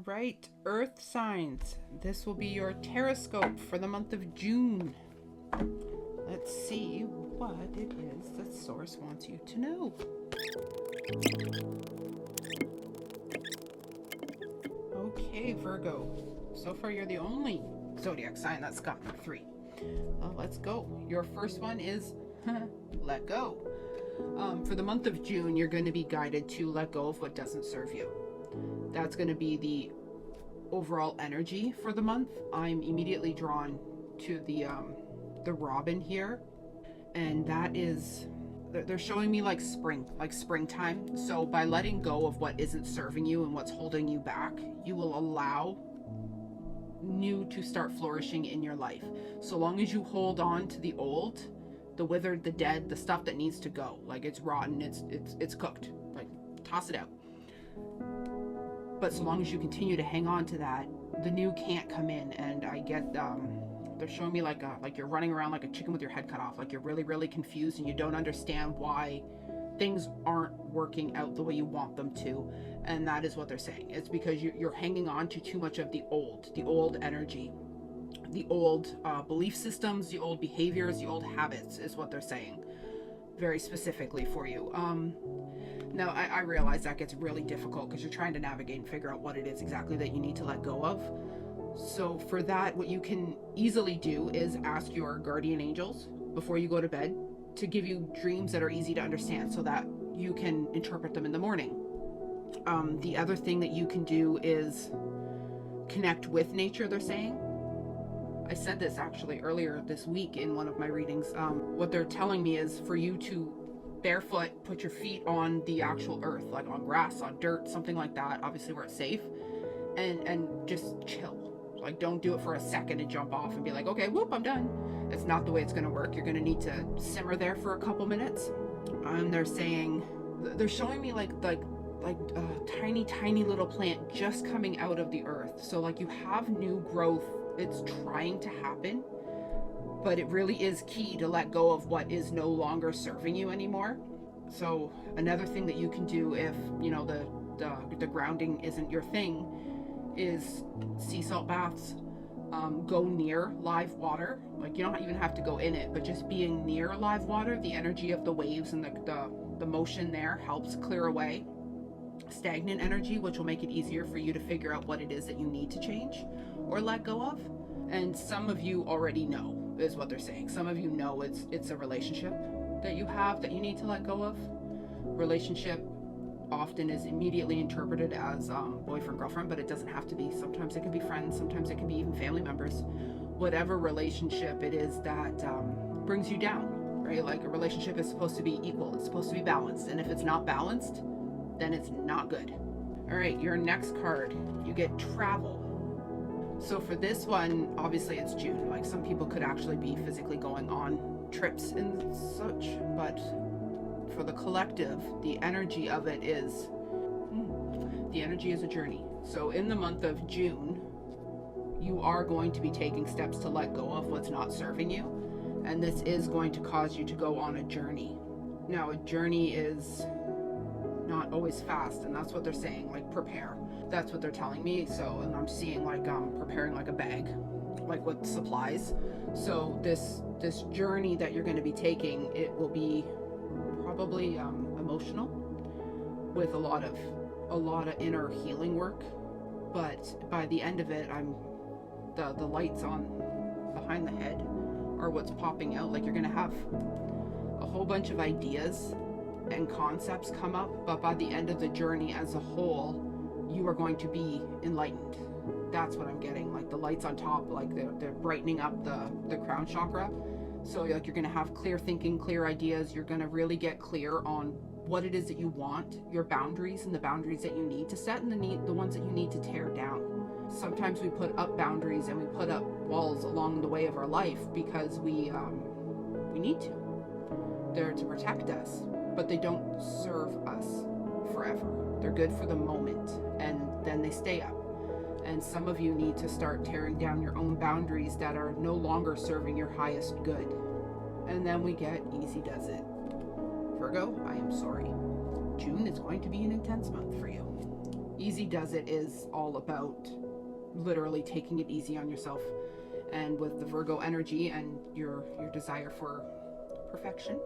right, Earth signs. This will be your Terrascope for the month of June. Let's see what it is that Source wants you to know. Okay, Virgo. So far, you're the only zodiac sign that's gotten 3. Well, let's go. Your first one is let go. For the month of June, you're going to be guided to let go of what doesn't serve you. That's going to be the overall energy for the month. I'm immediately drawn to the robin here, and that is, they're showing me like springtime. So by letting go of what isn't serving you and what's holding you back, you will allow new to start flourishing in your life. So long as you hold on to the old, the withered, the dead, the stuff that needs to go, like it's rotten, it's cooked, like toss it out. But so long as you continue to hang on to that, the new can't come in. And I get they're showing me like you're running around like a chicken with your head cut off, like you're really confused and you don't understand why things aren't working out the way you want them to. And that is what they're saying. It's because you're hanging on to too much of the old energy, the old belief systems, the old behaviors, the old habits is what they're saying very specifically for you. Now I realize that gets really difficult because you're trying to navigate and figure out what it is exactly that you need to let go of. So for that, what you can easily do is ask your guardian angels before you go to bed to give you dreams that are easy to understand so that you can interpret them in the morning. The other thing that you can do is connect with nature, they're saying. I said this actually earlier this week in one of my readings. What they're telling me is for you to barefoot, put your feet on the actual earth, like on grass, on dirt, something like that, obviously where it's safe, and just chill. Like don't do it for a second and jump off and be like, okay, whoop, I'm done. It's not the way it's going to work. You're going to need to simmer there for a couple minutes. They're saying, they're showing me like a tiny little plant just coming out of the earth. So like you have new growth. It's trying to happen, but it really is key to let go of what is no longer serving you anymore. So another thing that you can do if, you know, the grounding isn't your thing is sea salt baths. Go near live water. Like you don't even have to go in it, but just being near live water, the energy of the waves and the motion there helps clear away stagnant energy, which will make it easier for you to figure out what it is that you need to change or let go of. And some of you already know, is what they're saying. Some of you know it's a relationship that you have that you need to let go of. Relationship often is immediately interpreted as boyfriend, girlfriend, but it doesn't have to be. Sometimes it can be friends, sometimes it can be even family members. Whatever relationship it is that brings you down, right? Like a relationship is supposed to be equal, it's supposed to be balanced, and if it's not balanced, then it's not good. All right, your next card, you get travel. So for this one, obviously it's June. Like some people could actually be physically going on trips and such, but for the collective, the energy of it is, the energy is a journey. So in the month of June, you are going to be taking steps to let go of what's not serving you. And this is going to cause you to go on a journey. Now, a journey is not always fast, and that's what they're saying, like prepare. That's what they're telling me. So, and I'm seeing like preparing like a bag, like with supplies. So this journey that you're going to be taking, it will be probably emotional with a lot of inner healing work. But by the end of it, the lights on behind the head are what's popping out. Like you're going to have a whole bunch of ideas and concepts come up, but by the end of the journey as a whole, you are going to be enlightened. That's what I'm getting. Like the lights on top, like they're brightening up the crown chakra. So like you're going to have clear thinking, clear ideas. You're going to really get clear on what it is that you want, your boundaries, and the boundaries that you need to set, and the ones that you need to tear down. Sometimes we put up boundaries and we put up walls along the way of our life because we need to. They're to protect us, but they don't serve us forever. They're good for the moment, and then they stay up. And some of you need to start tearing down your own boundaries that are no longer serving your highest good. And then we get easy does it. Virgo, I am sorry. June is going to be an intense month for you. Easy Does It is all about literally taking it easy on yourself. And with the Virgo energy and your desire for perfection,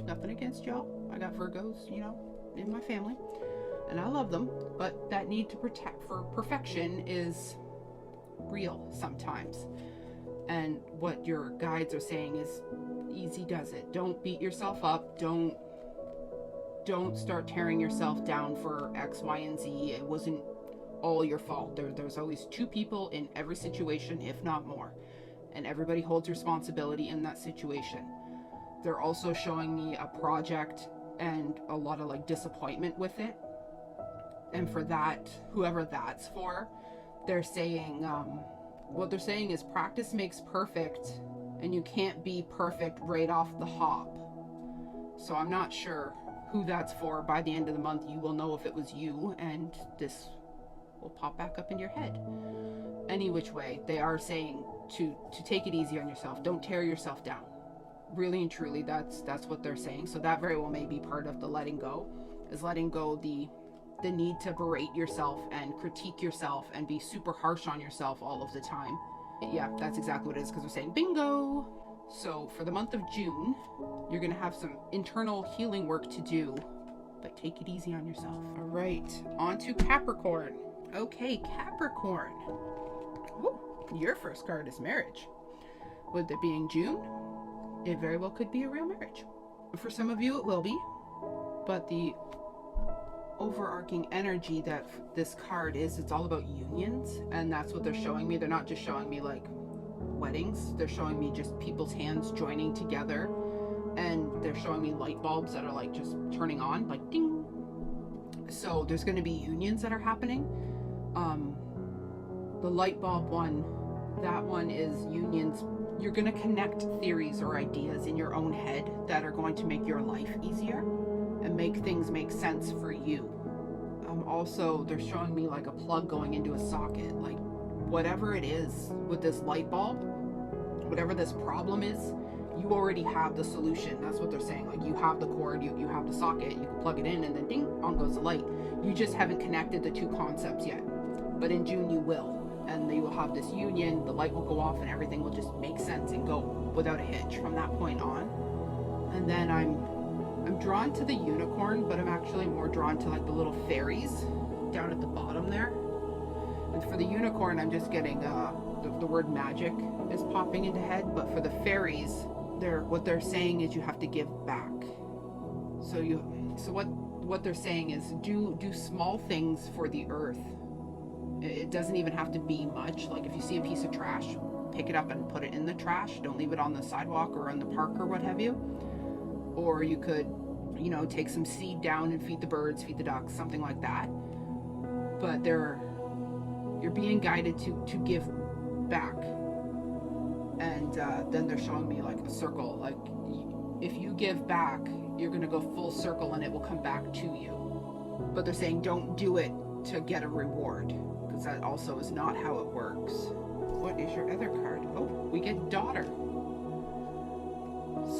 nothing against y'all. I got Virgos, in my family, and I love them, but that need to protect for perfection is real sometimes. And what your guides are saying is easy does it. Don't beat yourself up. Don't start tearing yourself down for X, Y, and Z. It wasn't all your fault. There's always two people in every situation, if not more, and everybody holds responsibility in that situation. They're also showing me a project and a lot of like disappointment with it, and for that, whoever that's for, they're saying what they're saying is practice makes perfect, and you can't be perfect right off the hop. So I'm not sure who that's for. By the end of the month you will know if it was you, and this will pop back up in your head. Any which way, they are saying to take it easy on yourself. Don't tear yourself down. Really and truly, that's what they're saying. So that very well may be part of the letting go, is letting go the need to berate yourself and critique yourself and be super harsh on yourself all of the time. Yeah, that's exactly what it is, because we're saying bingo. So for the month of June, you're going to have some internal healing work to do, but take it easy on yourself. All right, on to Capricorn. Okay, Capricorn. Ooh, your first card is marriage. With it being June, it very well could be a real marriage. For some of you, it will be, but the overarching energy that this card is, it's all about unions, and that's what they're showing me. They're not just showing me like weddings, they're showing me just people's hands joining together, and they're showing me light bulbs that are like just turning on, like ding. So there's going to be unions that are happening. The light bulb one, that one is unions. You're going to connect theories or ideas in your own head that are going to make your life easier and make things make sense for you. Also, they're showing me like a plug going into a socket. Like whatever it is with this light bulb, whatever this problem is, you already have the solution. That's what they're saying. Like you have the cord, you have the socket, you can plug it in, and then ding, on goes the light. You just haven't connected the two concepts yet. But in June you will. And you will have this union, the light will go off, and everything will just make sense and go without a hitch from that point on. And then I'm drawn to the unicorn, but I'm actually more drawn to like the little fairies down at the bottom there. And for the unicorn, I'm just getting the word magic is popping into head, but for the fairies, what they're saying is you have to give back. So what they're saying is do small things for the earth. It doesn't even have to be much. Like if you see a piece of trash, pick it up and put it in the trash. Don't leave it on the sidewalk or in the park or what have you. Or you could, take some seed down and feed the birds, feed the ducks, something like that. But you're being guided to give back. And then they're showing me like a circle. Like if you give back, you're going to go full circle and it will come back to you. But they're saying don't do it to get a reward, because that also is not how it works. What is your other card? Oh, we get daughter.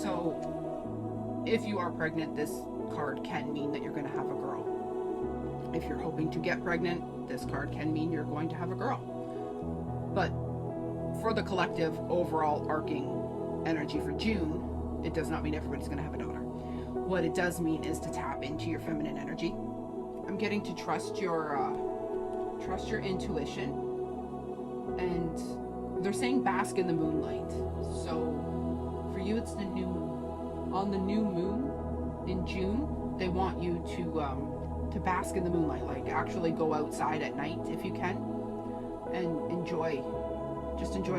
So if you are pregnant, this card can mean that you're going to have a girl. If you're hoping to get pregnant, this card can mean you're going to have a girl. But for the collective overall arcing energy for June, it does not mean everybody's going to have a daughter. What it does mean is to tap into your feminine energy. I'm getting to trust your intuition, and they're saying bask in the moonlight. So for you, it's on the new moon in June. They want you to bask in the moonlight, like actually go outside at night if you can, and enjoy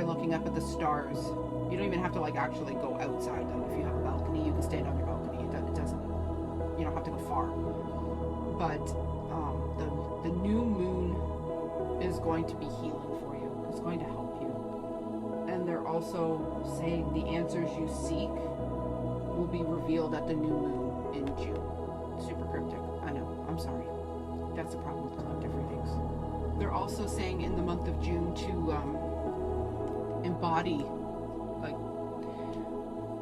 looking up at the stars. You don't even have to like actually go outside. Though. If you have a balcony, you can stand on your balcony. It doesn't. You don't have to go far. But the new moon is going to be healing for you. It's going to help you. And they're also saying the answers you seek will be revealed at the new moon in June. Super cryptic. I know. I'm sorry. That's the problem with collective readings. They're also saying in the month of June to embody, like,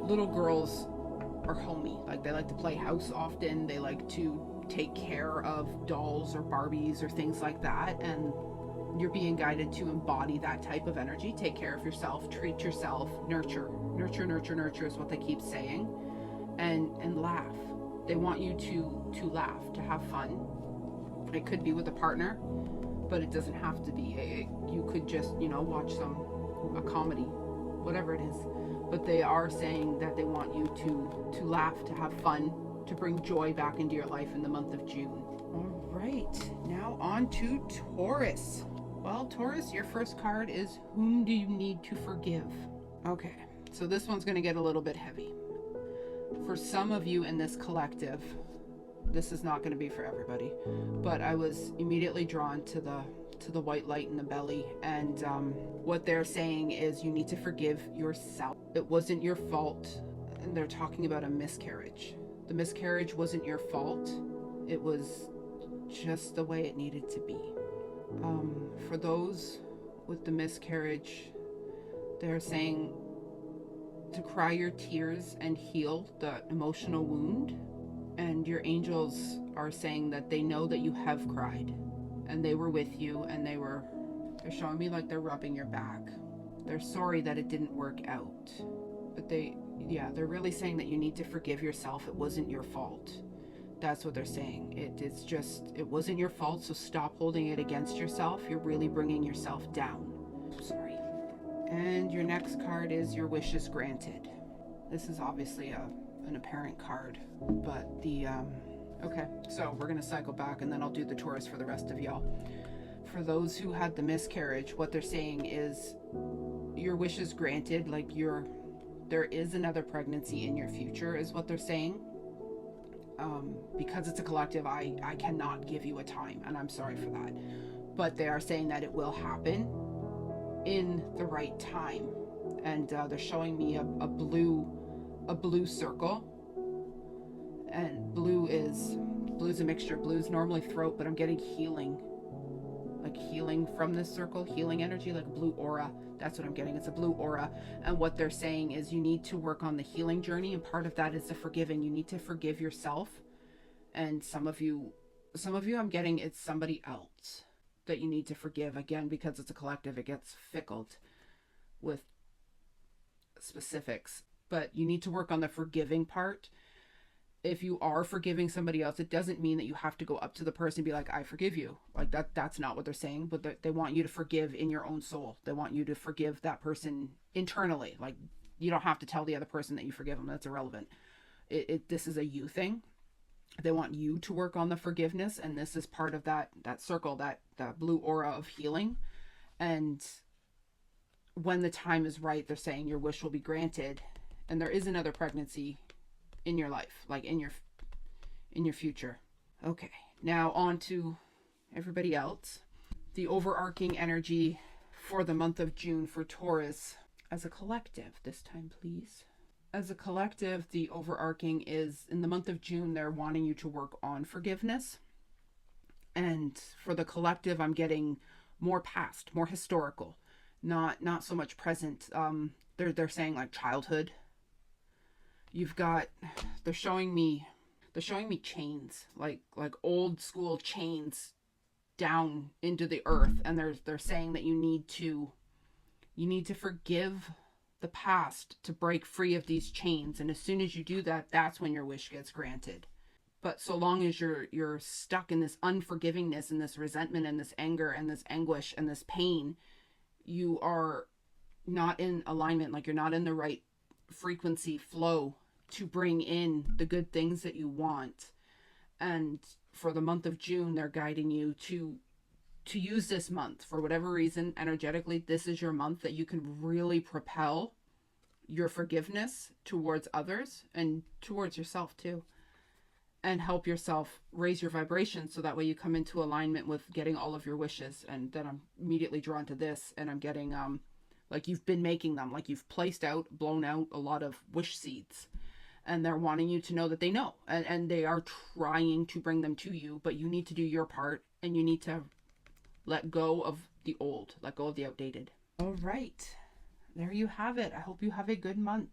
little girls are homey. Like they like to play house often. They like to take care of dolls or Barbies or things like that, and you're being guided to embody that type of energy. Take care of yourself, treat yourself, nurture is what they keep saying, and laugh. They want you to laugh, to have fun. It could be with a partner, but it doesn't have to be. You could just, watch a comedy, whatever it is. But they are saying that they want you to laugh, to have fun, to bring joy back into your life in the month of June. All right, now on to Taurus. Well, Taurus, your first card is whom do you need to forgive? Okay, so this one's going to get a little bit heavy. For some of you in this collective, this is not going to be for everybody, but I was immediately drawn to the white light in the belly, and what they're saying is you need to forgive yourself. It wasn't your fault, and they're talking about a miscarriage. The miscarriage wasn't your fault. It was just the way it needed to be. For those with the miscarriage, they're saying to cry your tears and heal the emotional wound. And your angels are saying that they know that you have cried, and they were with you, and they're showing me like they're rubbing your back. They're sorry that it didn't work out, but they're really saying that you need to forgive yourself. It wasn't your fault. That's what they're saying. It wasn't your fault, so stop holding it against yourself. You're really bringing yourself down. Sorry. And your next card is your wish is granted. This is obviously an apparent card, but okay, so we're gonna cycle back, and then I'll do the Taurus for the rest of y'all. For those who had the miscarriage, what they're saying is your wish is granted. Like there is another pregnancy in your future, is what they're saying. Because it's a collective, I cannot give you a time, and I'm sorry for that, but they are saying that it will happen in the right time. And they're showing me a blue circle, and blue's a mixture. Blue's normally throat, but I'm getting healing, like healing from this circle, healing energy, like a blue aura. That's what I'm getting. It's a blue aura. And what they're saying is you need to work on the healing journey, and part of that is the forgiving. You need to forgive yourself. And some of you I'm getting it's somebody else that you need to forgive. Again, because it's a collective, it gets fickled with specifics, but you need to work on the forgiving part. If you are forgiving somebody else, it doesn't mean that you have to go up to the person and be like, I forgive you. Like that's not what they're saying, but they want you to forgive in your own soul. They want you to forgive that person internally. Like you don't have to tell the other person that you forgive them. That's irrelevant. This is a you thing. They want you to work on the forgiveness, and this is part of that circle, that blue aura of healing. And when the time is right, they're saying your wish will be granted, and there is another pregnancy in your life, like in your future. Okay, now on to everybody else. The overarching energy for the month of June for Taurus as a collective this time, please. As a collective, the overarching is in the month of June, they're wanting you to work on forgiveness. And for the collective, I'm getting more past, more historical, not so much present. They're saying like childhood. They're showing me chains, like old school chains down into the earth, and they're saying that you need to forgive the past to break free of these chains, and as soon as you do that, that's when your wish gets granted. But so long as you're stuck in this unforgivingness and this resentment and this anger and this anguish and this pain, you are not in alignment, like you're not in the right frequency flow to bring in the good things that you want. And for the month of June, they're guiding you to use this month for whatever reason. Energetically, this is your month that you can really propel your forgiveness towards others and towards yourself too, and help yourself raise your vibration, so that way you come into alignment with getting all of your wishes. And then I'm immediately drawn to this, and I'm getting like you've been making them, like you've blown out a lot of wish seeds, and they're wanting you to know that they know, and they are trying to bring them to you, but you need to do your part, and you need to let go of the old, let go of the outdated. All right, there you have it. I hope you have a good month.